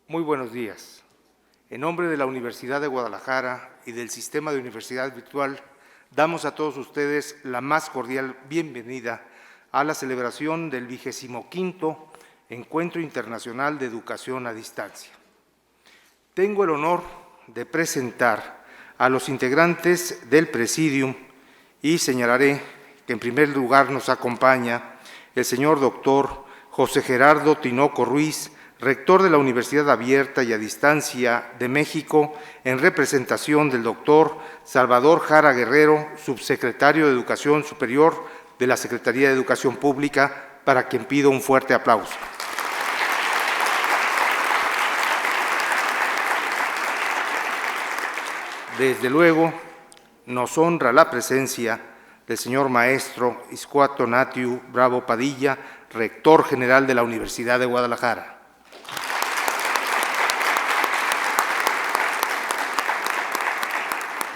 Muy buenos días. En nombre de la Universidad de Guadalajara y del Sistema de Universidad Virtual, damos a todos ustedes la más cordial bienvenida a la celebración del 25º Encuentro Internacional de Educación a Distancia. Tengo el honor de presentar a los integrantes del Presidium y señalaré que en primer lugar nos acompaña el señor doctor José Gerardo Tinoco Ruiz, rector de la Universidad Abierta y a Distancia de México, en representación del doctor Salvador Jara Guerrero, subsecretario de Educación Superior de la Secretaría de Educación Pública, para quien pido un fuerte aplauso. Desde luego, nos honra la presencia del señor maestro Iscuato Natiu Bravo Padilla, rector general de la Universidad de Guadalajara.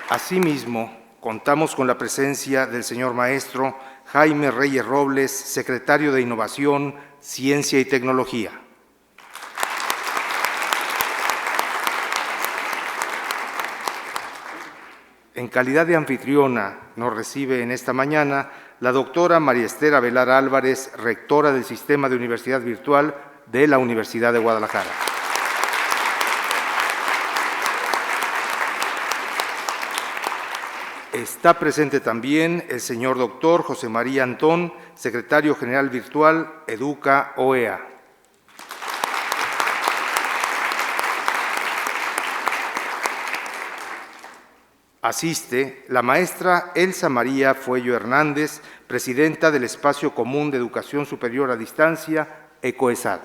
Asimismo, contamos con la presencia del señor maestro Jaime Reyes Robles, secretario de Innovación, Ciencia y Tecnología. En calidad de anfitriona, nos recibe en esta mañana la doctora María Esther Avelar Álvarez, rectora del Sistema de Universidad Virtual de la Universidad de Guadalajara. Está presente también el señor doctor José María Antón, secretario general virtual, Educa OEA. Asiste la maestra Elsa María Fuello Hernández, presidenta del Espacio Común de Educación Superior a Distancia, ECOESAD.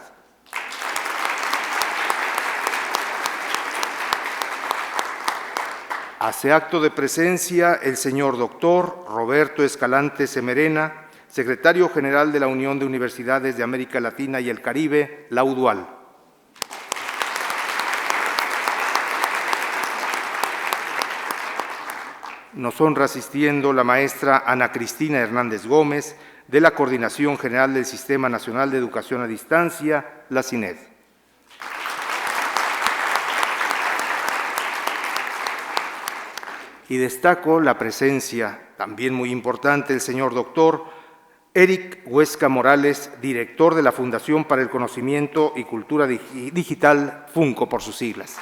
Hace acto de presencia el señor doctor Roberto Escalante Semerena, secretario general de la Unión de Universidades de América Latina y el Caribe, la UDUAL. Nos honra asistiendo la maestra Ana Cristina Hernández Gómez, de la Coordinación General del Sistema Nacional de Educación a Distancia, la CINED. Y destaco la presencia, también muy importante, del señor doctor Eric Huesca Morales, director de la Fundación para el Conocimiento y Cultura Digital, FUNCO por sus siglas.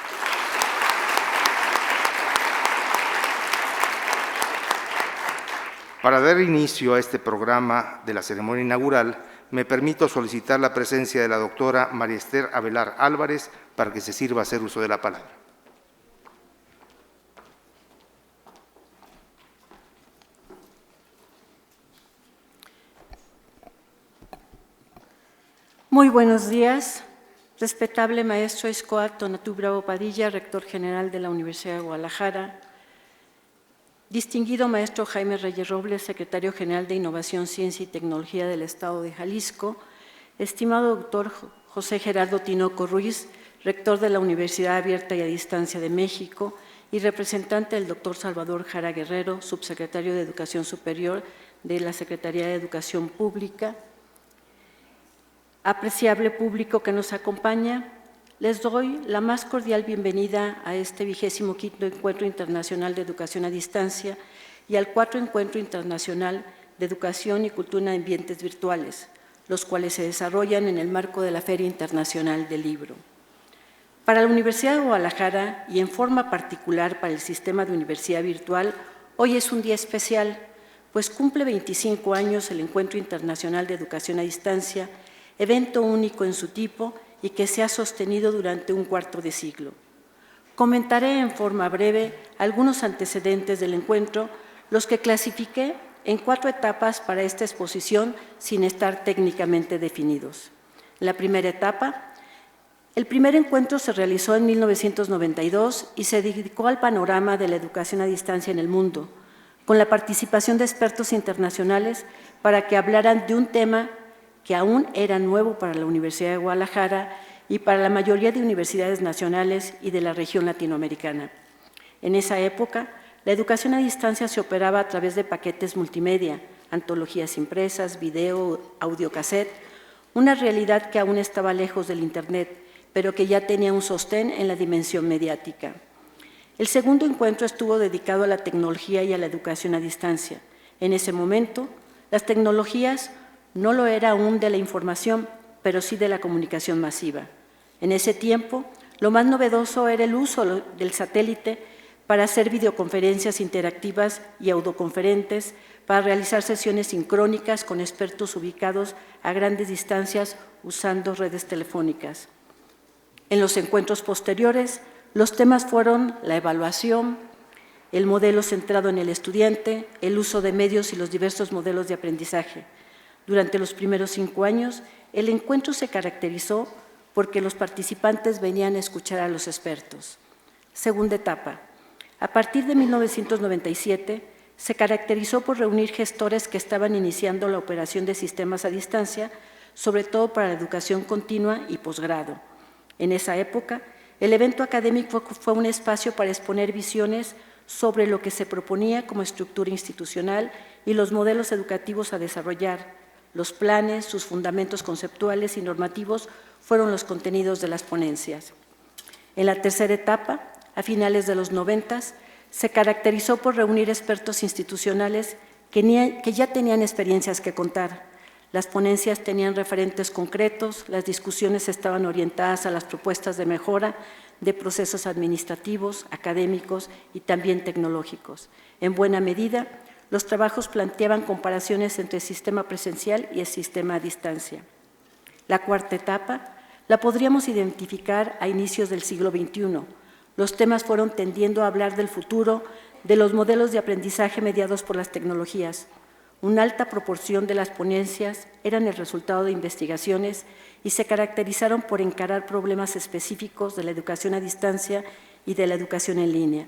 Para dar inicio a este programa de la ceremonia inaugural, me permito solicitar la presencia de la doctora María Esther Avelar Álvarez para que se sirva a hacer uso de la palabra. Muy buenos días, respetable maestro Iscuato Natiu Bravo Padilla, rector general de la Universidad de Guadalajara, distinguido maestro Jaime Reyes Robles, secretario general de Innovación, Ciencia y Tecnología del Estado de Jalisco, estimado doctor José Gerardo Tinoco Ruiz, rector de la Universidad Abierta y a Distancia de México, y representante del doctor Salvador Jara Guerrero, subsecretario de Educación Superior de la Secretaría de Educación Pública, apreciable público que nos acompaña, les doy la más cordial bienvenida a este 25º Encuentro Internacional de Educación a Distancia y al 4º Encuentro Internacional de Educación y Cultura en Ambientes Virtuales, los cuales se desarrollan en el marco de la Feria Internacional del Libro. Para la Universidad de Guadalajara y en forma particular para el Sistema de Universidad Virtual, hoy es un día especial, pues cumple 25 años el Encuentro Internacional de Educación a Distancia, evento único en su tipo y que se ha sostenido durante un cuarto de siglo. Comentaré en forma breve algunos antecedentes del encuentro, los que clasifiqué en 4 etapas para esta exposición sin estar técnicamente definidos. La primera etapa, el primer encuentro se realizó en 1992 y se dedicó al panorama de la educación a distancia en el mundo, con la participación de expertos internacionales para que hablaran de un tema que aún era nuevo para la Universidad de Guadalajara y para la mayoría de universidades nacionales y de la región latinoamericana. En esa época, la educación a distancia se operaba a través de paquetes multimedia, antologías impresas, video, audiocassette, una realidad que aún estaba lejos del Internet, pero que ya tenía un sostén en la dimensión mediática. El segundo encuentro estuvo dedicado a la tecnología y a la educación a distancia. En ese momento, las tecnologías no lo era aún de la información, pero sí de la comunicación masiva. En ese tiempo, lo más novedoso era el uso del satélite para hacer videoconferencias interactivas y audioconferentes, para realizar sesiones sincrónicas con expertos ubicados a grandes distancias usando redes telefónicas. En los encuentros posteriores, los temas fueron la evaluación, el modelo centrado en el estudiante, el uso de medios y los diversos modelos de aprendizaje. Durante los primeros 5 años, el encuentro se caracterizó porque los participantes venían a escuchar a los expertos. Segunda etapa. A partir de 1997, se caracterizó por reunir gestores que estaban iniciando la operación de sistemas a distancia, sobre todo para la educación continua y posgrado. En esa época, el evento académico fue un espacio para exponer visiones sobre lo que se proponía como estructura institucional y los modelos educativos a desarrollar. Los planes, sus fundamentos conceptuales y normativos fueron los contenidos de las ponencias. En la tercera etapa, a finales de los 90, se caracterizó por reunir expertos institucionales que ya tenían experiencias que contar. Las ponencias tenían referentes concretos, las discusiones estaban orientadas a las propuestas de mejora de procesos administrativos, académicos y también tecnológicos. En buena medida, los trabajos planteaban comparaciones entre el sistema presencial y el sistema a distancia. La cuarta etapa la podríamos identificar a inicios del siglo XXI. Los temas fueron tendiendo a hablar del futuro, de los modelos de aprendizaje mediados por las tecnologías. Una alta proporción de las ponencias eran el resultado de investigaciones y se caracterizaron por encarar problemas específicos de la educación a distancia y de la educación en línea.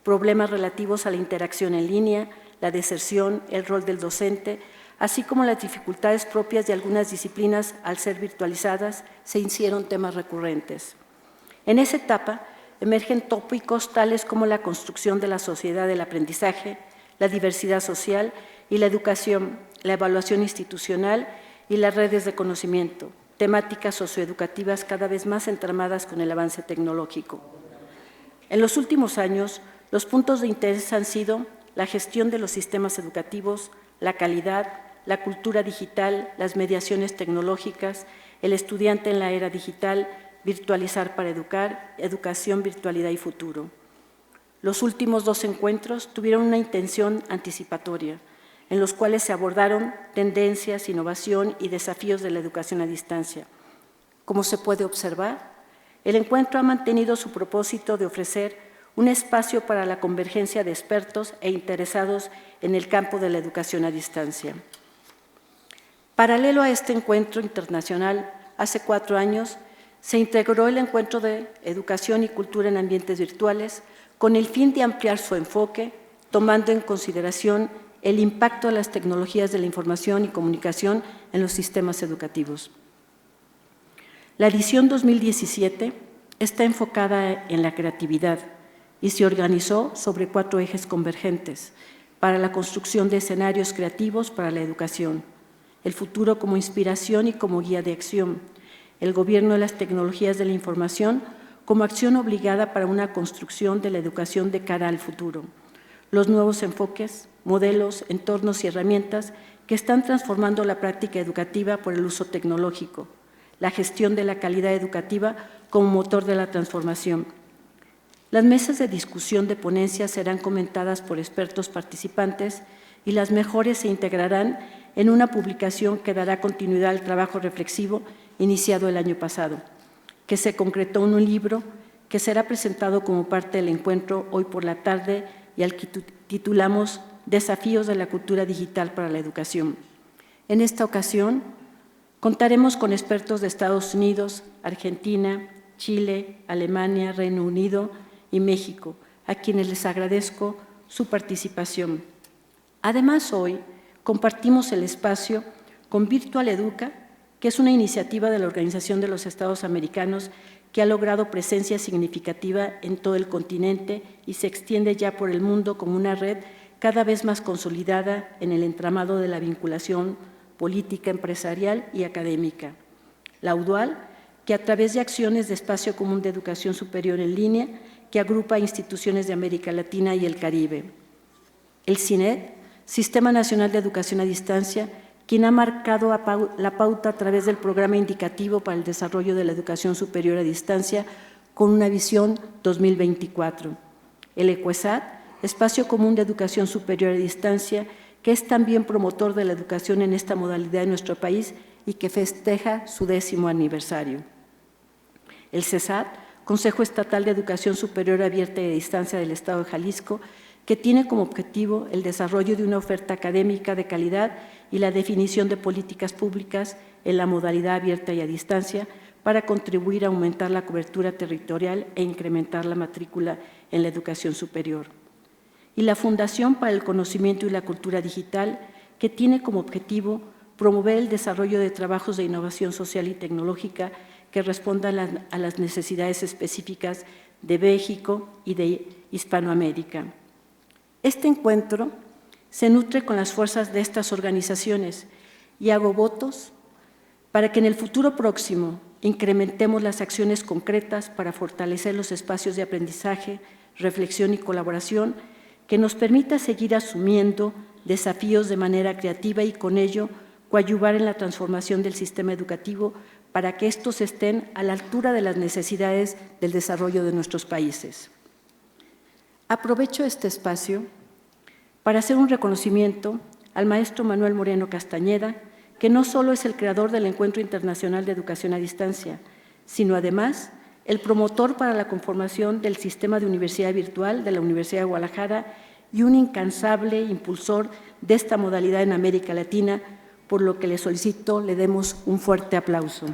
Problemas relativos a la interacción en línea, la deserción, el rol del docente, así como las dificultades propias de algunas disciplinas al ser virtualizadas, se hicieron temas recurrentes. En esa etapa emergen tópicos tales como la construcción de la sociedad del aprendizaje, la diversidad social y la educación, la evaluación institucional y las redes de conocimiento, temáticas socioeducativas cada vez más entramadas con el avance tecnológico. En los últimos años, los puntos de interés han sido la gestión de los sistemas educativos, la calidad, la cultura digital, las mediaciones tecnológicas, el estudiante en la era digital, virtualizar para educar, educación, virtualidad y futuro. Los últimos 2 encuentros tuvieron una intención anticipatoria, en los cuales se abordaron tendencias, innovación y desafíos de la educación a distancia. Como se puede observar, el encuentro ha mantenido su propósito de ofrecer un espacio para la convergencia de expertos e interesados en el campo de la educación a distancia. Paralelo a este encuentro internacional, hace 4 años, se integró el encuentro de Educación y Cultura en Ambientes Virtuales con el fin de ampliar su enfoque, tomando en consideración el impacto de las tecnologías de la información y comunicación en los sistemas educativos. La edición 2017 está enfocada en la creatividad y se organizó sobre 4 ejes convergentes para la construcción de escenarios creativos para la educación, el futuro como inspiración y como guía de acción, el gobierno de las tecnologías de la información como acción obligada para una construcción de la educación de cara al futuro, los nuevos enfoques, modelos, entornos y herramientas que están transformando la práctica educativa por el uso tecnológico, la gestión de la calidad educativa como motor de la transformación. Las mesas de discusión de ponencias serán comentadas por expertos participantes y las mejores se integrarán en una publicación que dará continuidad al trabajo reflexivo iniciado el año pasado, que se concretó en un libro que será presentado como parte del encuentro hoy por la tarde y al que titulamos Desafíos de la cultura digital para la educación. En esta ocasión, contaremos con expertos de Estados Unidos, Argentina, Chile, Alemania, Reino Unido y México, a quienes les agradezco su participación. Además, hoy compartimos el espacio con Virtual Educa, que es una iniciativa de la Organización de los Estados Americanos que ha logrado presencia significativa en todo el continente y se extiende ya por el mundo como una red cada vez más consolidada en el entramado de la vinculación política, empresarial y académica. La UDUAL, que a través de acciones de Espacio Común de Educación Superior en Línea, que agrupa instituciones de América Latina y el Caribe. El CINED, Sistema Nacional de Educación a Distancia, quien ha marcado la pauta a través del Programa Indicativo para el Desarrollo de la Educación Superior a Distancia con una visión 2024. El ECUESAT, Espacio Común de Educación Superior a Distancia, que es también promotor de la educación en esta modalidad en nuestro país y que festeja su 10º aniversario. El CESAD, Consejo Estatal de Educación Superior Abierta y a Distancia del Estado de Jalisco, que tiene como objetivo el desarrollo de una oferta académica de calidad y la definición de políticas públicas en la modalidad abierta y a distancia para contribuir a aumentar la cobertura territorial e incrementar la matrícula en la educación superior. Y la Fundación para el Conocimiento y la Cultura Digital, que tiene como objetivo promover el desarrollo de trabajos de innovación social y tecnológica que respondan a las necesidades específicas de México y de Hispanoamérica. Este encuentro se nutre con las fuerzas de estas organizaciones y hago votos para que en el futuro próximo incrementemos las acciones concretas para fortalecer los espacios de aprendizaje, reflexión y colaboración que nos permita seguir asumiendo desafíos de manera creativa y con ello coadyuvar en la transformación del sistema educativo para que estos estén a la altura de las necesidades del desarrollo de nuestros países. Aprovecho este espacio para hacer un reconocimiento al maestro Manuel Moreno Castañeda, que no solo es el creador del Encuentro Internacional de Educación a Distancia, sino además el promotor para la conformación del Sistema de Universidad Virtual de la Universidad de Guadalajara y un incansable impulsor de esta modalidad en América Latina, por lo que le solicito le demos un fuerte aplauso.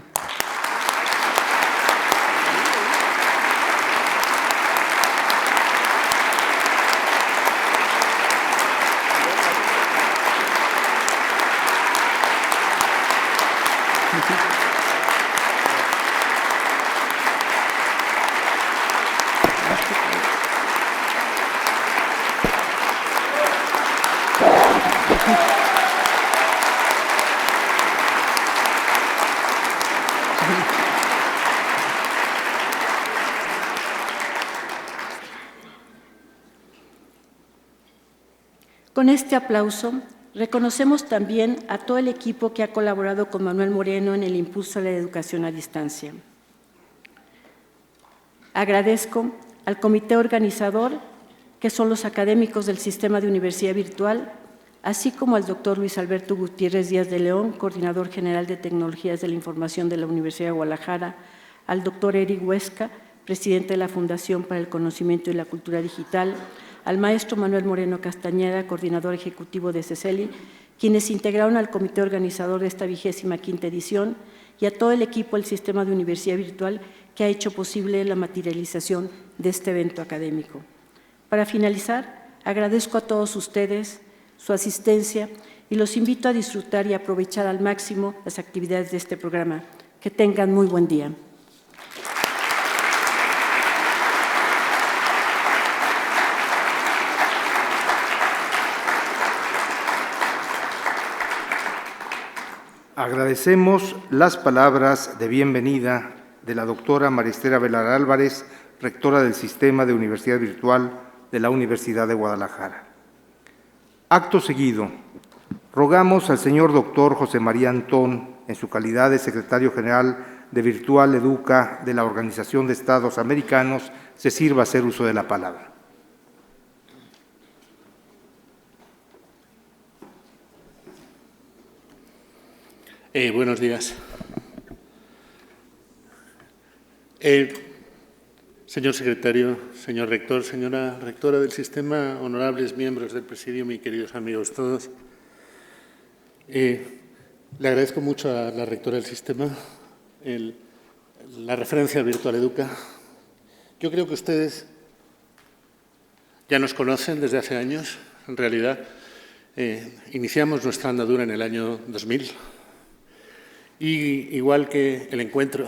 Con este aplauso, reconocemos también a todo el equipo que ha colaborado con Manuel Moreno en el impulso a la educación a distancia. Agradezco al comité organizador, que son los académicos del Sistema de Universidad Virtual, así como al doctor Luis Alberto Gutiérrez Díaz de León, coordinador general de Tecnologías de la Información de la Universidad de Guadalajara, al doctor Eric Huesca, presidente de la Fundación para el Conocimiento y la Cultura Digital, al maestro Manuel Moreno Castañeda, coordinador ejecutivo de CECELI, quienes integraron al comité organizador de esta 25ª edición, y a todo el equipo del Sistema de Universidad Virtual que ha hecho posible la materialización de este evento académico. Para finalizar, agradezco a todos ustedes su asistencia y los invito a disfrutar y aprovechar al máximo las actividades de este programa. Que tengan muy buen día. Agradecemos las palabras de bienvenida de la doctora María Esther Velar Álvarez, rectora del Sistema de Universidad Virtual de la Universidad de Guadalajara. Acto seguido, rogamos al señor doctor José María Antón, en su calidad de secretario general de Virtual Educa de la Organización de Estados Americanos, se sirva a hacer uso de la palabra. Buenos días. Señor secretario, señor rector, señora rectora del sistema, honorables miembros del presidium y queridos amigos todos, le agradezco mucho a la rectora del sistema la referencia a Virtual Educa. Yo creo que ustedes ya nos conocen desde hace años. En realidad, iniciamos nuestra andadura en el año 2000. Y igual que el encuentro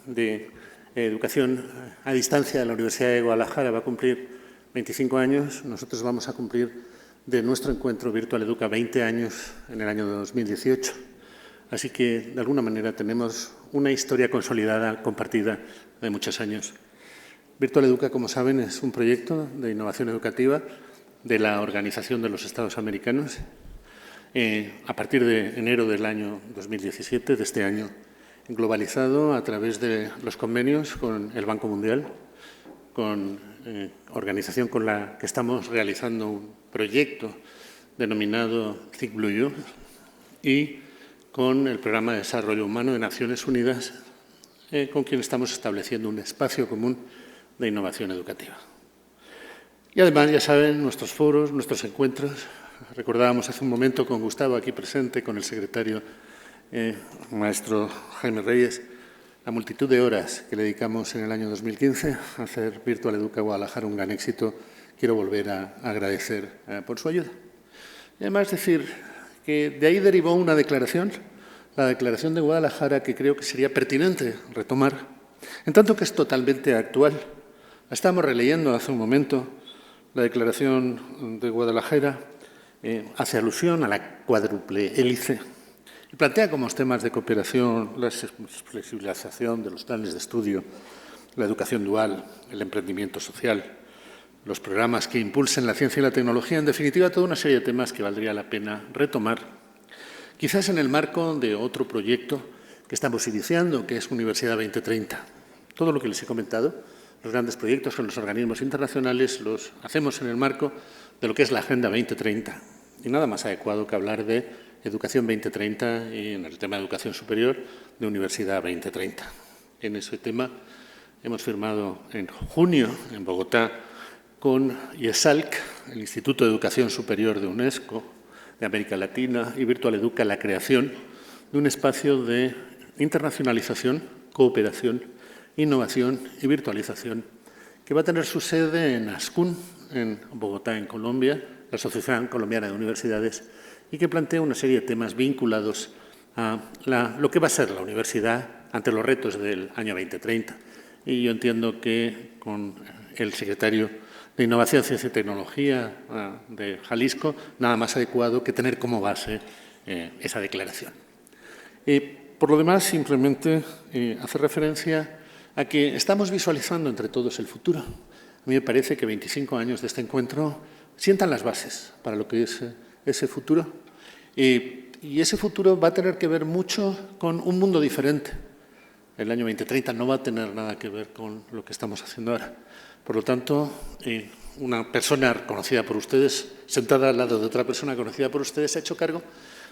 de educación a distancia de la Universidad de Guadalajara va a cumplir 25 años, nosotros vamos a cumplir de nuestro encuentro Virtual Educa 20 años en el año 2018. Así que, de alguna manera, tenemos una historia consolidada, compartida de muchos años. Virtual Educa, como saben, es un proyecto de innovación educativa de la Organización de los Estados Americanos. A partir de enero del año 2017, de este año, globalizado a través de los convenios con el Banco Mundial, con organización con la que estamos realizando un proyecto denominado Think Blue You y con el Programa de Desarrollo Humano de Naciones Unidas, con quien estamos estableciendo un espacio común de innovación educativa. Y además, ya saben, nuestros foros, nuestros encuentros. Recordábamos hace un momento con Gustavo aquí presente, con el secretario maestro Jaime Reyes, la multitud de horas que le dedicamos en el año 2015 a hacer Virtual Educa Guadalajara un gran éxito. Quiero volver a agradecer por su ayuda. Y además decir que de ahí derivó una declaración, la declaración de Guadalajara, que creo que sería pertinente retomar, en tanto que es totalmente actual. La estamos releyendo hace un momento. La declaración de Guadalajara hace alusión a la cuádruple hélice y plantea como temas de cooperación la flexibilización de los planes de estudio, la educación dual, el emprendimiento social, los programas que impulsen la ciencia y la tecnología, en definitiva, toda una serie de temas que valdría la pena retomar, quizás en el marco de otro proyecto que estamos iniciando, que es Universidad 2030. Todo lo que les he comentado, los grandes proyectos con los organismos internacionales, los hacemos en el marco de lo que es la Agenda 2030. Y nada más adecuado que hablar de Educación 2030 y, en el tema de educación superior, de Universidad 2030. En ese tema hemos firmado en junio, en Bogotá, con IESALC, el Instituto de Educación Superior de UNESCO, de América Latina, y Virtual Educa, la creación de un espacio de internacionalización, cooperación, innovación y virtualización, que va a tener su sede en ASCUN, en Bogotá, en Colombia, la Asociación Colombiana de Universidades, y que plantea una serie de temas vinculados a lo que va a ser la universidad ante los retos del año 2030. Y yo entiendo que con el secretario de Innovación, Ciencia y Tecnología de Jalisco, nada más adecuado que tener como base esa declaración. Por lo demás, simplemente hace referencia a que estamos visualizando entre todos el futuro. A mí me parece que 25 años de este encuentro sientan las bases para lo que es ese futuro. Y ese futuro va a tener que ver mucho con un mundo diferente. El año 2030 no va a tener nada que ver con lo que estamos haciendo ahora. Por lo tanto, una persona conocida por ustedes, sentada al lado de otra persona conocida por ustedes, se ha hecho cargo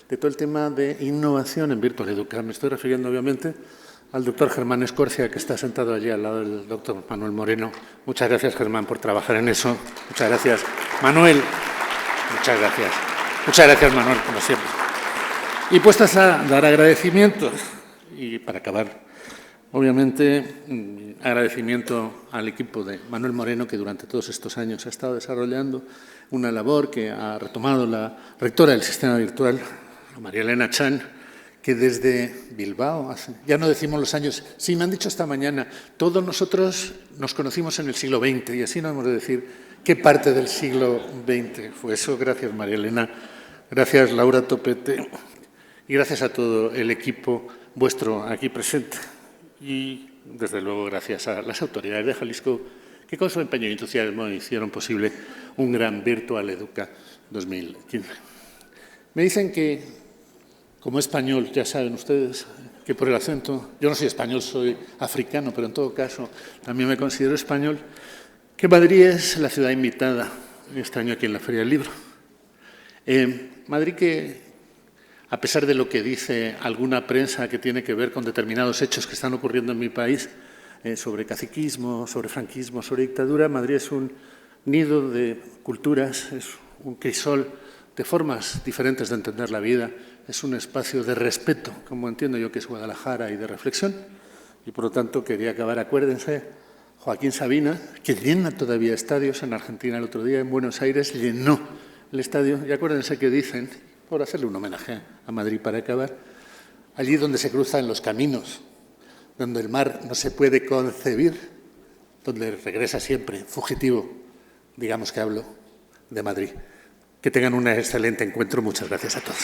de todo el tema de innovación en Virtual Educa. Me estoy refiriendo, obviamente, al doctor Germán Escorcia, que está sentado allí al lado del doctor Manuel Moreno. Muchas gracias, Germán, por trabajar en eso. Muchas gracias, Manuel. Muchas gracias. Muchas gracias, Manuel, como siempre. Y puestas a dar agradecimientos, y para acabar, obviamente, agradecimiento al equipo de Manuel Moreno, que durante todos estos años ha estado desarrollando una labor que ha retomado la rectora del sistema virtual, María Elena Chan, que desde Bilbao, ya no decimos los años, sí, me han dicho esta mañana, todos nosotros nos conocimos en el siglo XX y así no hemos de decir qué parte del siglo XX fue eso. Gracias, María Elena, gracias, Laura Topete, y gracias a todo el equipo vuestro aquí presente. Y, desde luego, gracias a las autoridades de Jalisco, que con su empeño y entusiasmo hicieron posible un gran Virtual Educa 2015. Me dicen que, como español, ya saben ustedes que por el acento, yo no soy español, soy africano, pero en todo caso también me considero español, que Madrid es la ciudad invitada este año aquí en la Feria del Libro. Madrid que, a pesar de lo que dice alguna prensa que tiene que ver con determinados hechos que están ocurriendo en mi país, sobre caciquismo, sobre franquismo, sobre dictadura, Madrid es un nido de culturas, es un crisol de formas diferentes de entender la vida, es un espacio de respeto, como entiendo yo que es Guadalajara, y de reflexión. Y, por lo tanto, quería acabar, acuérdense, Joaquín Sabina, que llena todavía estadios en Argentina el otro día, en Buenos Aires, llenó el estadio. Y acuérdense que dicen, por hacerle un homenaje a Madrid para acabar, allí donde se cruzan los caminos, donde el mar no se puede concebir, donde regresa siempre fugitivo, digamos que hablo de Madrid. Que tengan un excelente encuentro. Muchas gracias a todos.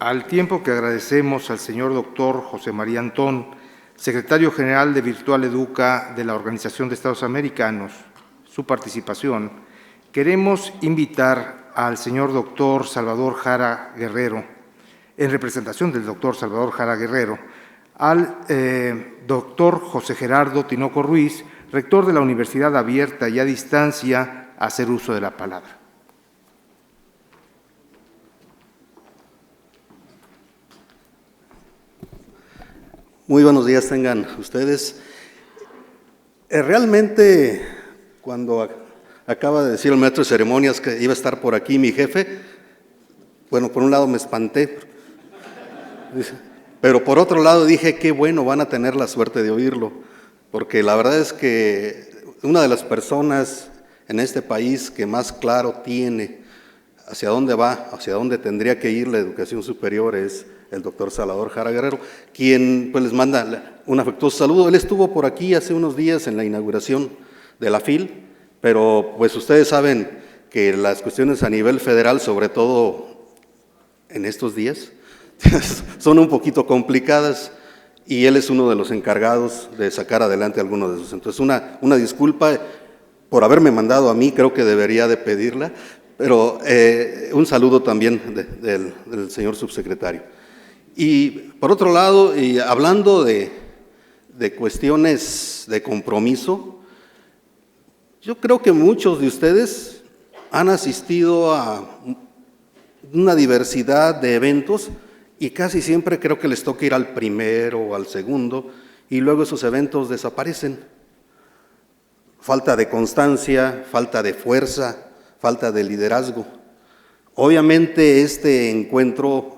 Al tiempo que agradecemos al señor doctor José María Antón, secretario general de Virtual Educa de la Organización de Estados Americanos, su participación, queremos invitar al señor doctor Salvador Jara Guerrero, en representación del doctor Salvador Jara Guerrero, al doctor José Gerardo Tinoco Ruiz, rector de la Universidad Abierta y a Distancia, a hacer uso de la palabra. Muy buenos días tengan ustedes. Realmente, cuando acaba de decir el maestro de ceremonias que iba a estar por aquí mi jefe, bueno, por un lado me espanté, pero por otro lado dije, qué bueno, van a tener la suerte de oírlo, porque la verdad es que una de las personas en este país que más claro tiene hacia dónde va, hacia dónde tendría que ir la educación superior es el doctor Salvador Jara Guerrero, quien pues les manda un afectuoso saludo. Él estuvo por aquí hace unos días en la inauguración de la FIL, pero pues ustedes saben que las cuestiones a nivel federal, sobre todo en estos días, son un poquito complicadas y él es uno de los encargados de sacar adelante algunos de esos. Entonces una disculpa por haberme mandado a mí, creo que debería de pedirla, pero un saludo también del señor subsecretario. Y por otro lado, y hablando de cuestiones de compromiso, yo creo que muchos de ustedes han asistido a una diversidad de eventos y casi siempre creo que les toca ir al primero o al segundo y luego esos eventos desaparecen. Falta de constancia, falta de fuerza, falta de liderazgo. Obviamente este encuentro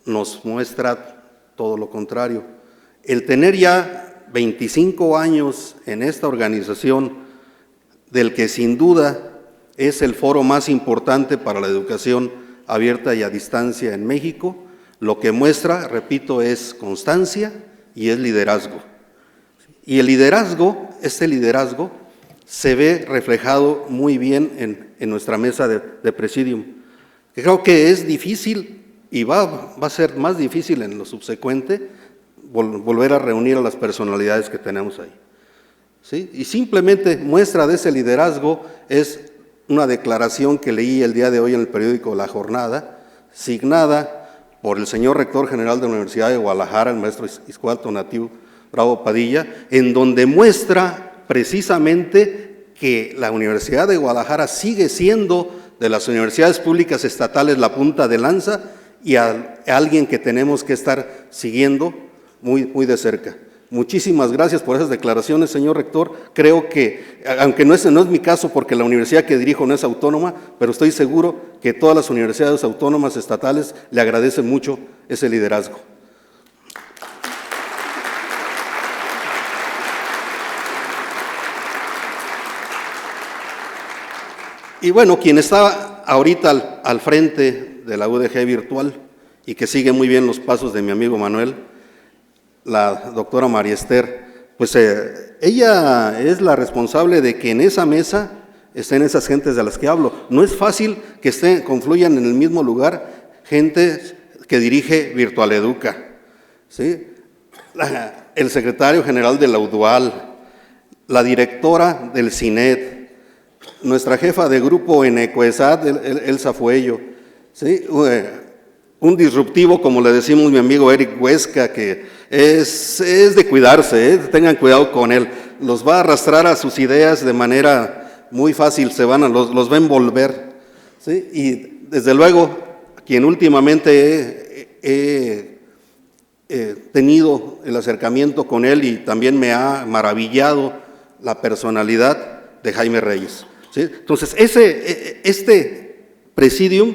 nos muestra todo lo contrario. El tener ya 25 años en esta organización, del que sin duda es el foro más importante para la educación abierta y a distancia en México, lo que muestra, repito, es constancia y es liderazgo. Y el liderazgo, este liderazgo, se ve reflejado muy bien en nuestra mesa de Presidium. Creo que es difícil y va a ser más difícil en lo subsecuente volver a reunir a las personalidades que tenemos ahí. ¿Sí? Y simplemente muestra de ese liderazgo es una declaración que leí el día de hoy en el periódico La Jornada, signada por el señor rector general de la Universidad de Guadalajara, el maestro Iscual Tonatiu Bravo Padilla, en donde muestra precisamente que la Universidad de Guadalajara sigue siendo de las universidades públicas estatales la punta de lanza y a alguien que tenemos que estar siguiendo muy de cerca. Muchísimas gracias por esas declaraciones, señor rector. Creo que, aunque no es mi caso porque la universidad que dirijo no es autónoma, pero estoy seguro que todas las universidades autónomas estatales le agradecen mucho ese liderazgo. Y bueno, quien está ahorita al frente de la UDG virtual y que sigue muy bien los pasos de mi amigo Manuel, la doctora María Esther, pues ella es la responsable de que en esa mesa estén esas gentes de las que hablo. No es fácil que confluyan en el mismo lugar gente que dirige Virtual Educa, ¿sí? El secretario general de la UDUAL, la directora del CINED, nuestra jefa de grupo en ECOESAT, Elsa Fuello, ¿sí? Un disruptivo, como le decimos mi amigo Eric Huesca, que es de cuidarse, tengan cuidado con él, los va a arrastrar a sus ideas de manera muy fácil, los va a envolver, ¿sí? Y desde luego, quien últimamente he tenido el acercamiento con él y también me ha maravillado la personalidad de Jaime Reyes, ¿sí? Entonces, este Presidium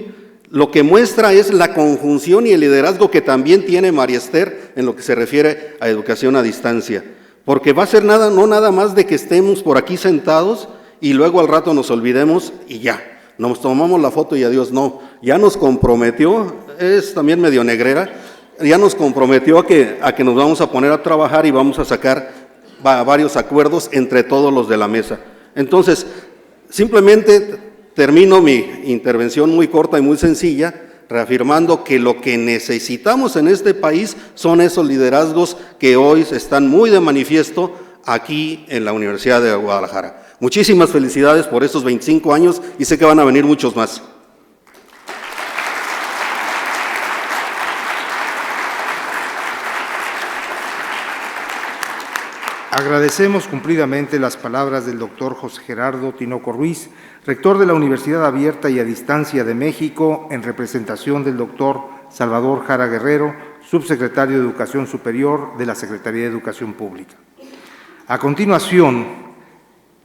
lo que muestra es la conjunción y el liderazgo que también tiene María Esther en lo que se refiere a educación a distancia, porque va a ser no nada más de que estemos por aquí sentados y luego al rato nos olvidemos y ya, nos tomamos la foto y adiós, no, ya nos comprometió, es también medio negrera, ya nos comprometió a que nos vamos a poner a trabajar y vamos a sacar varios acuerdos entre todos los de la mesa. Entonces, simplemente termino mi intervención muy corta y muy sencilla reafirmando que lo que necesitamos en este país son esos liderazgos que hoy están muy de manifiesto aquí en la Universidad de Guadalajara. Muchísimas felicidades por estos 25 años y sé que van a venir muchos más. Agradecemos cumplidamente las palabras del doctor José Gerardo Tinoco Ruiz, rector de la Universidad Abierta y a Distancia de México, en representación del doctor Salvador Jara Guerrero, subsecretario de Educación Superior de la Secretaría de Educación Pública. A continuación,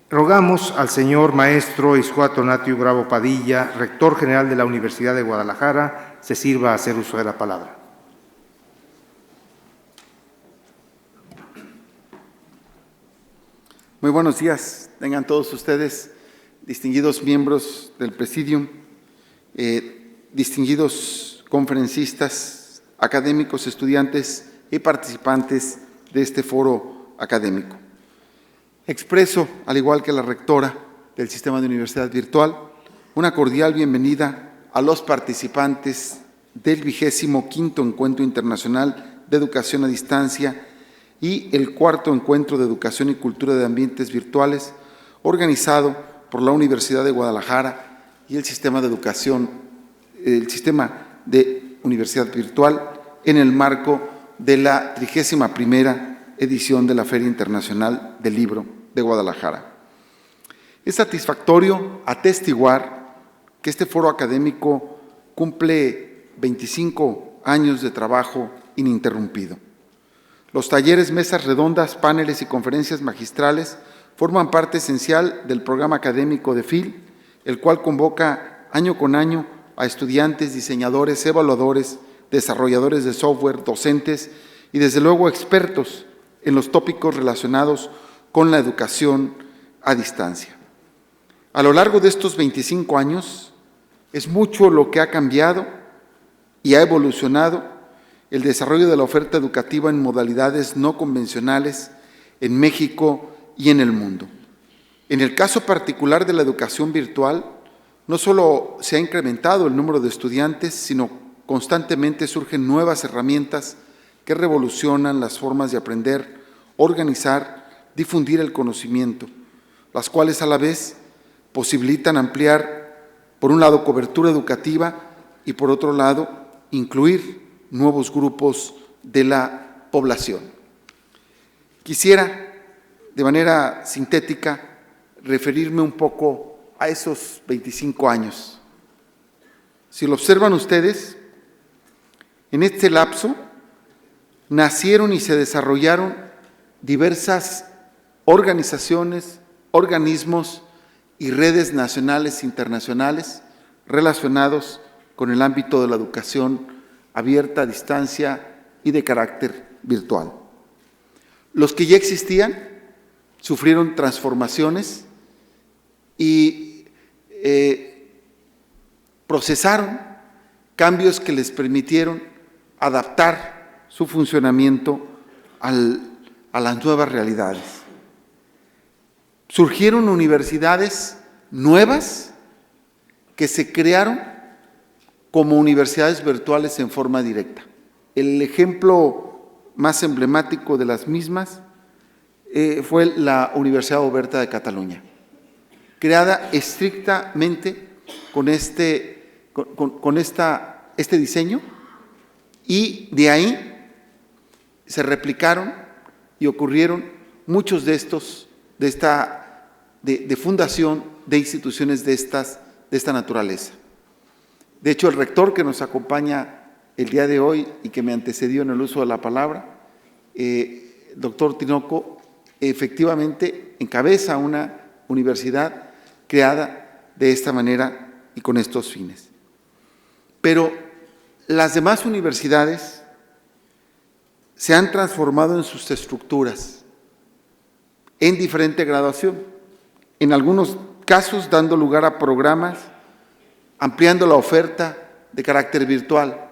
rogamos al señor maestro Iscuato Natiu Bravo Padilla, rector general de la Universidad de Guadalajara, se sirva a hacer uso de la palabra. Muy buenos días, tengan todos ustedes, distinguidos miembros del Presidium, distinguidos conferencistas, académicos, estudiantes y participantes de este foro académico. Expreso, al igual que la rectora del Sistema de Universidad Virtual, una cordial bienvenida a los participantes del 25º Encuentro Internacional de Educación a Distancia y el 4º Encuentro de Educación y Cultura de Ambientes Virtuales, organizado por la Universidad de Guadalajara y el Sistema de Universidad Virtual en el marco de la 31ª edición de la Feria Internacional del Libro de Guadalajara. Es satisfactorio atestiguar que este foro académico cumple 25 años de trabajo ininterrumpido. Los talleres, mesas redondas, paneles y conferencias magistrales forman parte esencial del programa académico de FIL, el cual convoca año con año a estudiantes, diseñadores, evaluadores, desarrolladores de software, docentes y desde luego expertos en los tópicos relacionados con la educación a distancia. A lo largo de estos 25 años es mucho lo que ha cambiado y ha evolucionado el desarrollo de la oferta educativa en modalidades no convencionales en México y en el mundo. En el caso particular de la educación virtual, no solo se ha incrementado el número de estudiantes, sino constantemente surgen nuevas herramientas que revolucionan las formas de aprender, organizar, difundir el conocimiento, las cuales a la vez posibilitan ampliar, por un lado, cobertura educativa y por otro lado, incluir nuevos grupos de la población. Quisiera, de manera sintética, referirme un poco a esos 25 años. Si lo observan ustedes, en este lapso nacieron y se desarrollaron diversas organizaciones, organismos y redes nacionales e internacionales relacionados con el ámbito de la educación abierta, a distancia y de carácter virtual. Los que ya existían sufrieron transformaciones y procesaron cambios que les permitieron adaptar su funcionamiento a las nuevas realidades. Surgieron universidades nuevas que se crearon como universidades virtuales en forma directa. El ejemplo más emblemático de las mismas fue la Universidad Oberta de Cataluña, creada estrictamente con este diseño, y de ahí se replicaron y ocurrieron muchos de estos, de fundación de instituciones de esta naturaleza. De hecho, el rector que nos acompaña el día de hoy y que me antecedió en el uso de la palabra, doctor Tinoco, efectivamente encabeza una universidad creada de esta manera y con estos fines. Pero las demás universidades se han transformado en sus estructuras en diferente graduación, en algunos casos dando lugar a programas, ampliando la oferta de carácter virtual,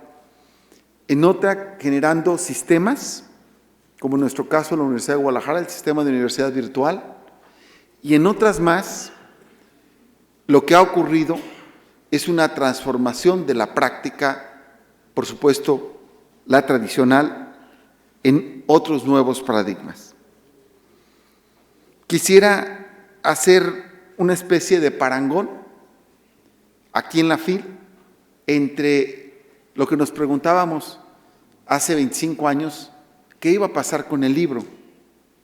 en otra generando sistemas, como en nuestro caso la Universidad de Guadalajara, el sistema de universidad virtual, y en otras más, lo que ha ocurrido es una transformación de la práctica, por supuesto, la tradicional, en otros nuevos paradigmas. Quisiera hacer una especie de parangón aquí en la FIL entre lo que nos preguntábamos hace 25 años, qué iba a pasar con el libro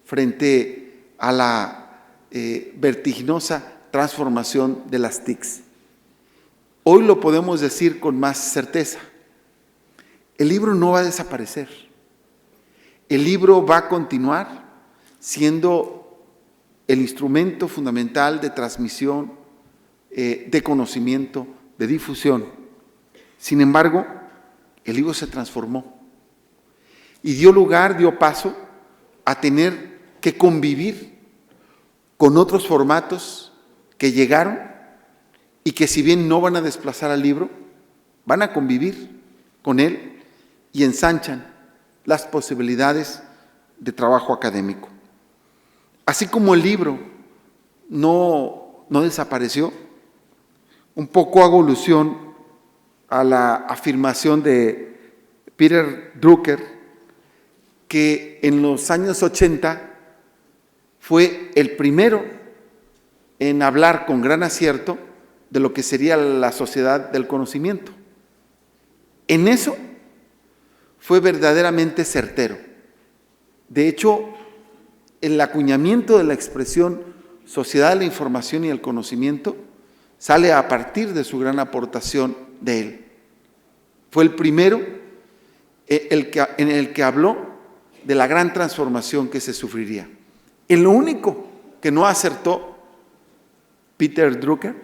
frente a la vertiginosa transformación de las TICs. Hoy lo podemos decir con más certeza. El libro no va a desaparecer. El libro va a continuar siendo el instrumento fundamental de transmisión, de conocimiento, de difusión. Sin embargo, el libro se transformó y dio paso a tener que convivir con otros formatos que llegaron y que, si bien no van a desplazar al libro, van a convivir con él y ensanchan las posibilidades de trabajo académico. Así como el libro no desapareció, un poco hago alusión a la afirmación de Peter Drucker, que en los años 80 fue el primero en hablar con gran acierto de lo que sería la sociedad del conocimiento. En eso fue verdaderamente certero. De hecho, el acuñamiento de la expresión sociedad de la información y el conocimiento sale a partir de su gran aportación de él. Fue el primero en el que habló de la gran transformación que se sufriría. En lo único que no acertó Peter Drucker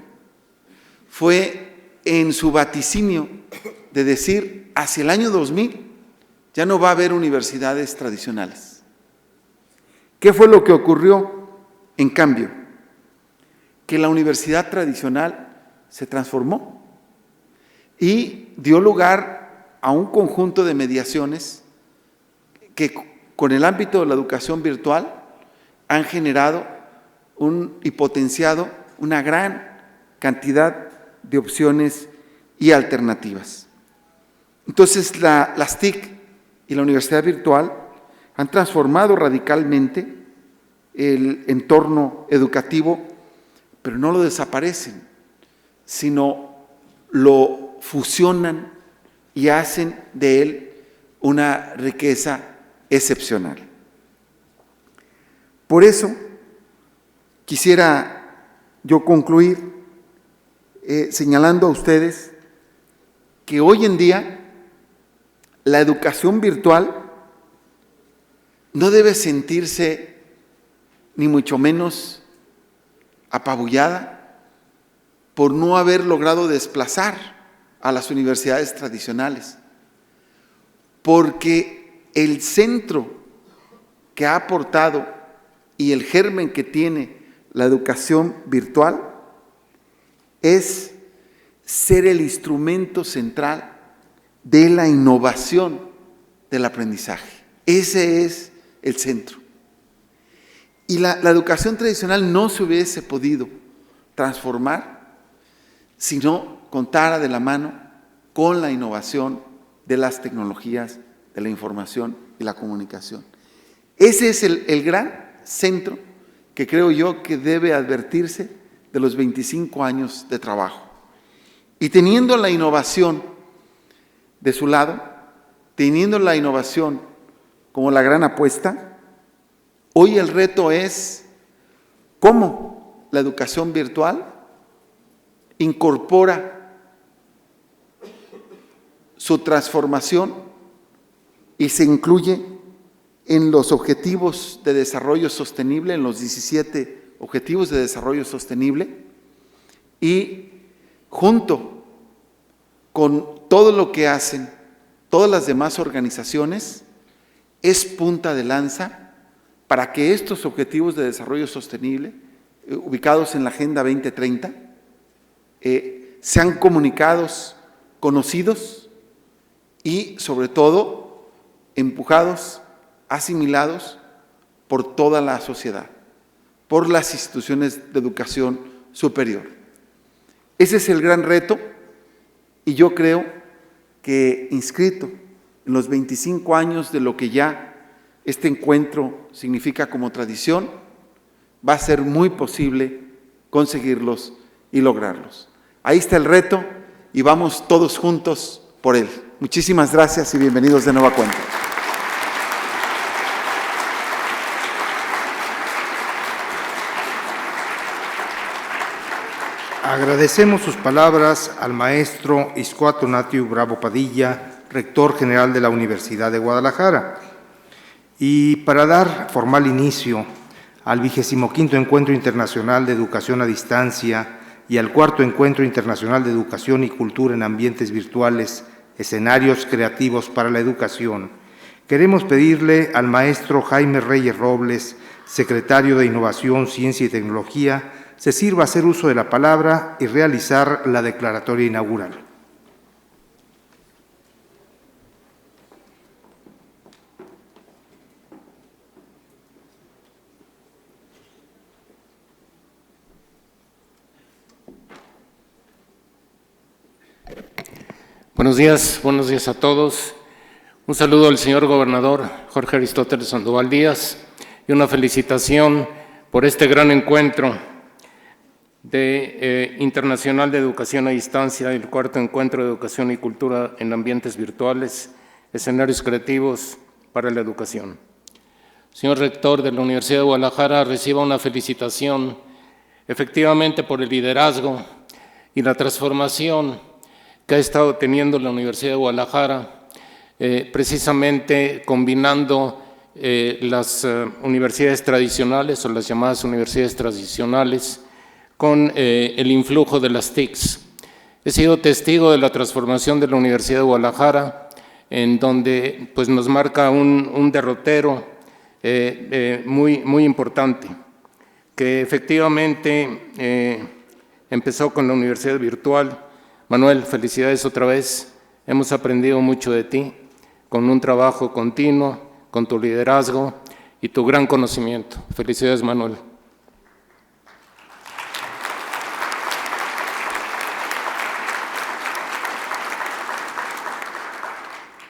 fue en su vaticinio de decir, hacia el año 2000 ya no va a haber universidades tradicionales. ¿Qué fue lo que ocurrió? En cambio, que la universidad tradicional se transformó y dio lugar a un conjunto de mediaciones que, con el ámbito de la educación virtual, han generado y potenciado una gran cantidad de opciones y alternativas. Entonces, las TIC y la universidad virtual han transformado radicalmente el entorno educativo, pero no lo desaparecen, sino lo fusionan y hacen de él una riqueza excepcional. Por eso, quisiera yo concluir señalando a ustedes que hoy en día la educación virtual no debe sentirse ni mucho menos apabullada por no haber logrado desplazar a las universidades tradicionales, porque el centro que ha aportado y el germen que tiene la educación virtual es ser el instrumento central de la innovación del aprendizaje. Ese es el centro. Y la educación tradicional no se hubiese podido transformar si no contara de la mano con la innovación de las tecnologías de la información y la comunicación. Ese es el gran centro que creo yo que debe advertirse de los 25 años de trabajo. Y teniendo la innovación de su lado, teniendo la innovación como la gran apuesta, hoy el reto es cómo la educación virtual incorpora su transformación y se incluye en los objetivos de desarrollo sostenible, en los 17 objetivos de desarrollo sostenible, y junto con todo lo que hacen todas las demás organizaciones, es punta de lanza para que estos objetivos de desarrollo sostenible, ubicados en la Agenda 2030, sean comunicados, conocidos y, sobre todo, empujados, asimilados por toda la sociedad, por las instituciones de educación superior. Ese es el gran reto Y yo creo que inscrito en los 25 años de lo que ya este encuentro significa como tradición, va a ser muy posible conseguirlos y lograrlos. Ahí está el reto y vamos todos juntos por él. Muchísimas gracias y bienvenidos de nueva cuenta. Agradecemos sus palabras al maestro Iscoat Tonatiuh Bravo Padilla, rector general de la Universidad de Guadalajara. Y para dar formal inicio al 25º Encuentro Internacional de Educación a Distancia y al 4º Encuentro Internacional de Educación y Cultura en Ambientes Virtuales, Escenarios Creativos para la Educación, queremos pedirle al maestro Jaime Reyes Robles, secretario de Innovación, Ciencia y Tecnología, se sirva hacer uso de la palabra y realizar la declaratoria inaugural. Buenos días a todos. Un saludo al señor gobernador Jorge Aristóteles Sandoval Díaz y una felicitación por este gran encuentro internacional de educación a distancia, el 4º Encuentro de Educación y Cultura en Ambientes Virtuales, Escenarios Creativos para la Educación. Señor rector de la Universidad de Guadalajara, reciba una felicitación efectivamente por el liderazgo y la transformación que ha estado teniendo la Universidad de Guadalajara, precisamente combinando las universidades tradicionales o las llamadas universidades tradicionales con el influjo de las TICs. He sido testigo de la transformación de la Universidad de Guadalajara, en donde pues, nos marca un derrotero muy importante, que efectivamente empezó con la Universidad Virtual. Manuel, felicidades otra vez. Hemos aprendido mucho de ti, con un trabajo continuo, con tu liderazgo y tu gran conocimiento. Felicidades, Manuel.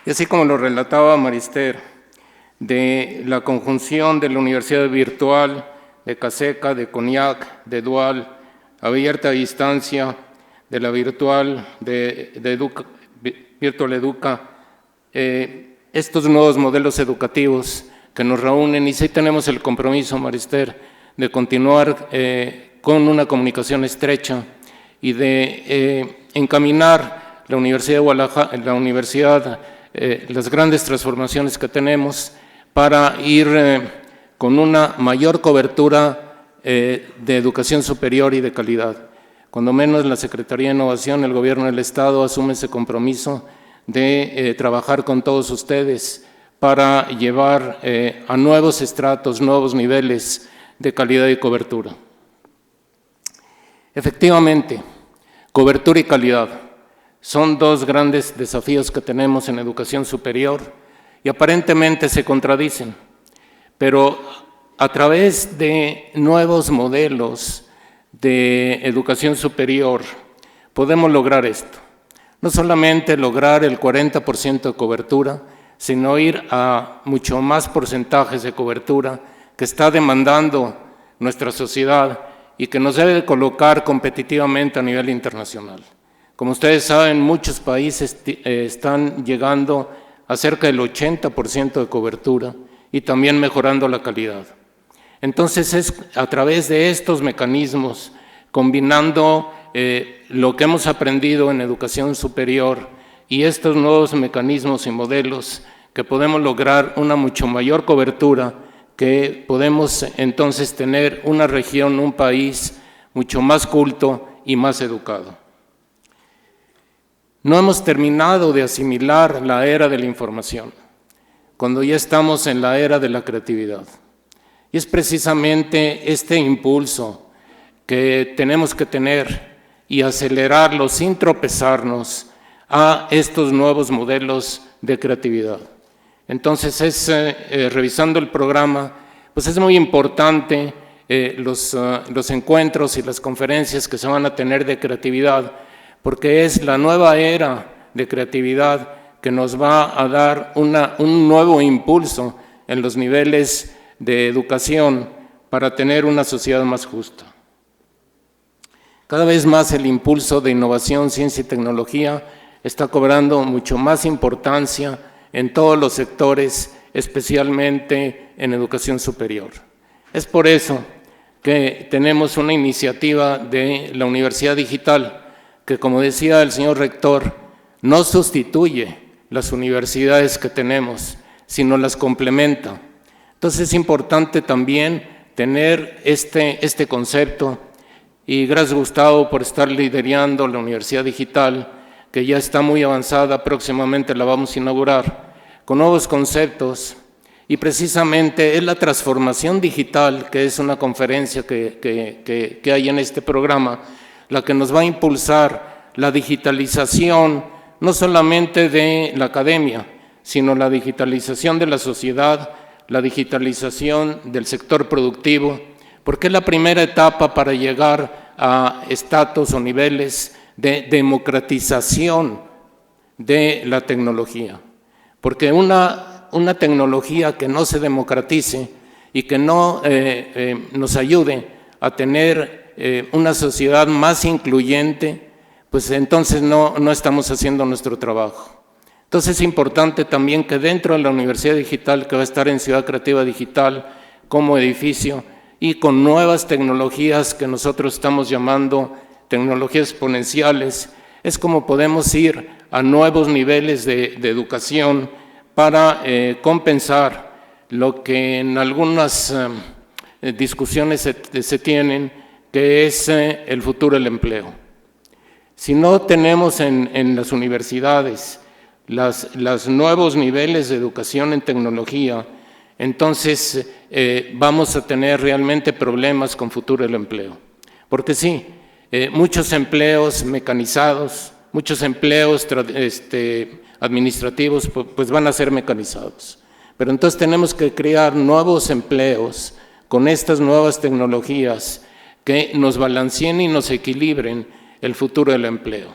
Y así como lo relataba Marister, de la conjunción de la Universidad Virtual, de CASECA, de CONIAC, de Dual, abierta a distancia, de la virtual, Virtual Educa, estos nuevos modelos educativos que nos reúnen, y sí tenemos el compromiso, Marister, de continuar con una comunicación estrecha y de encaminar la Universidad de Guadalajara, las grandes transformaciones que tenemos para ir con una mayor cobertura de educación superior y de calidad. Cuando menos la Secretaría de Innovación, el Gobierno del Estado asume ese compromiso de trabajar con todos ustedes para llevar a nuevos estratos, nuevos niveles de calidad y cobertura. Efectivamente, cobertura y calidad son dos grandes desafíos que tenemos en educación superior y aparentemente se contradicen, pero a través de nuevos modelos de educación superior podemos lograr esto. No solamente lograr el 40% de cobertura, sino ir a mucho más porcentajes de cobertura que está demandando nuestra sociedad y que nos debe colocar competitivamente a nivel internacional. Como ustedes saben, muchos países están llegando a cerca del 80% de cobertura y también mejorando la calidad. Entonces es a través de estos mecanismos, combinando lo que hemos aprendido en educación superior y estos nuevos mecanismos y modelos, que podemos lograr una mucho mayor cobertura, que podemos entonces tener una región, un país mucho más culto y más educado. No hemos terminado de asimilar la era de la información, cuando ya estamos en la era de la creatividad. Y es precisamente este impulso que tenemos que tener y acelerarlo sin tropezarnos a estos nuevos modelos de creatividad. Entonces, revisando el programa, pues es muy importante los encuentros y las conferencias que se van a tener de creatividad, porque es la nueva era de creatividad que nos va a dar un nuevo impulso en los niveles de educación para tener una sociedad más justa. Cada vez más el impulso de innovación, ciencia y tecnología está cobrando mucho más importancia en todos los sectores, especialmente en educación superior. Es por eso que tenemos una iniciativa de la Universidad Digital, que, como decía el señor rector, no sustituye las universidades que tenemos, sino las complementa. Entonces es importante también tener este concepto, y gracias Gustavo por estar liderando la Universidad Digital, que ya está muy avanzada, próximamente la vamos a inaugurar, con nuevos conceptos, y precisamente es la transformación digital, que es una conferencia que hay en este programa, la que nos va a impulsar la digitalización, no solamente de la academia, sino la digitalización de la sociedad, la digitalización del sector productivo, porque es la primera etapa para llegar a estatus o niveles de democratización de la tecnología. Porque una tecnología que no se democratice y que no nos ayude a tener una sociedad más incluyente, pues entonces no estamos haciendo nuestro trabajo. Entonces es importante también que dentro de la Universidad Digital, que va a estar en Ciudad Creativa Digital como edificio, y con nuevas tecnologías que nosotros estamos llamando tecnologías exponenciales, es como podemos ir a nuevos niveles de educación para compensar lo que en algunas discusiones se tienen, que es el futuro del empleo. Si no tenemos en las universidades los nuevos niveles de educación en tecnología, entonces vamos a tener realmente problemas con futuro del empleo. Porque sí, muchos empleos mecanizados, muchos empleos administrativos, pues van a ser mecanizados. Pero entonces tenemos que crear nuevos empleos con estas nuevas tecnologías que nos balanceen y nos equilibren el futuro del empleo.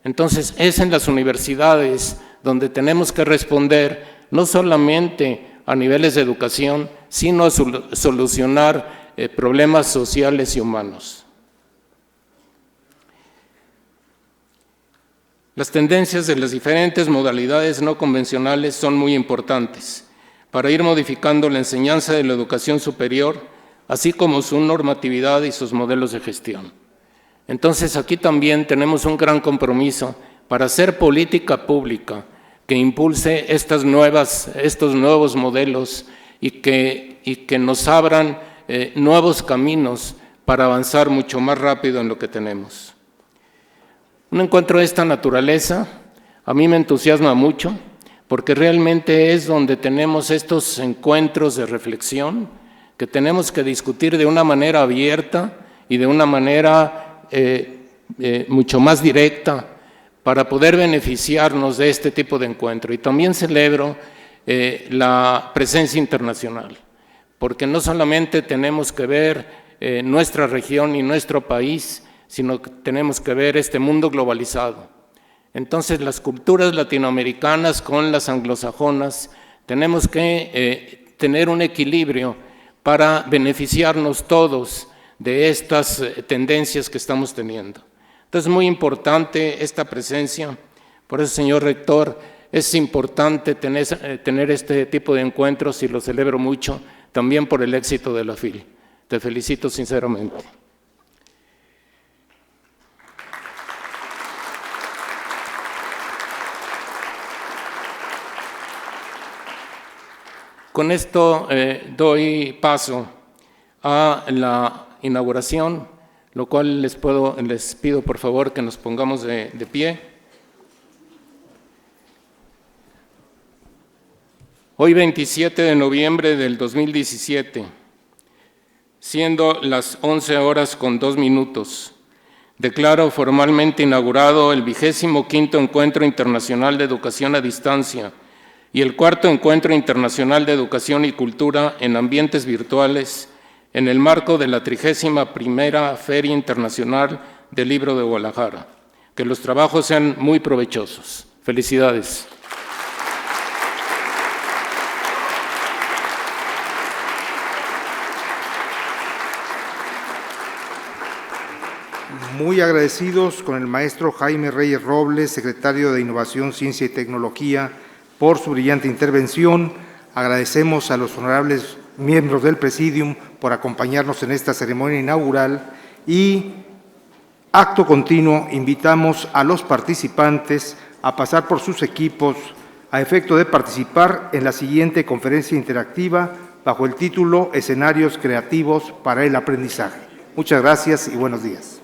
Entonces es en las universidades donde tenemos que responder no solamente a niveles de educación, sino a solucionar problemas sociales y humanos. Las tendencias de las diferentes modalidades no convencionales son muy importantes para ir modificando la enseñanza de la educación superior, así como su normatividad y sus modelos de gestión. Entonces aquí también tenemos un gran compromiso para hacer política pública que impulse estos nuevos modelos y que nos abran nuevos caminos para avanzar mucho más rápido en lo que tenemos. Un encuentro de esta naturaleza a mí me entusiasma mucho, porque realmente es donde tenemos estos encuentros de reflexión que tenemos que discutir de una manera abierta y de una manera mucho más directa para poder beneficiarnos de este tipo de encuentro. Y también celebro la presencia internacional, porque no solamente tenemos que ver nuestra región y nuestro país, sino que tenemos que ver este mundo globalizado. Entonces las culturas latinoamericanas con las anglosajonas tenemos que tener un equilibrio para beneficiarnos todos de estas tendencias que estamos teniendo. Entonces es muy importante esta presencia. Por eso, señor rector, es importante tener este tipo de encuentros y lo celebro mucho, también por el éxito de la FIL. Te felicito sinceramente. Con esto doy paso a la inauguración, lo cual les pido por favor que nos pongamos de pie. Hoy 27 de noviembre del 2017, siendo las 11:02, declaro formalmente inaugurado el 25º Encuentro Internacional de Educación a Distancia y el 4º Encuentro Internacional de Educación y Cultura en Ambientes Virtuales en el marco de la 31ª Feria Internacional del Libro de Guadalajara, Que los trabajos sean muy provechosos. Felicidades. Muy agradecidos con el maestro Jaime Reyes Robles, secretario de Innovación, Ciencia y Tecnología, por su brillante intervención. Agradecemos a los honorables miembros del Presidium por acompañarnos en esta ceremonia inaugural y, acto continuo, invitamos a los participantes a pasar por sus equipos a efecto de participar en la siguiente conferencia interactiva bajo el título Escenarios creativos para el aprendizaje. Muchas gracias y buenos días.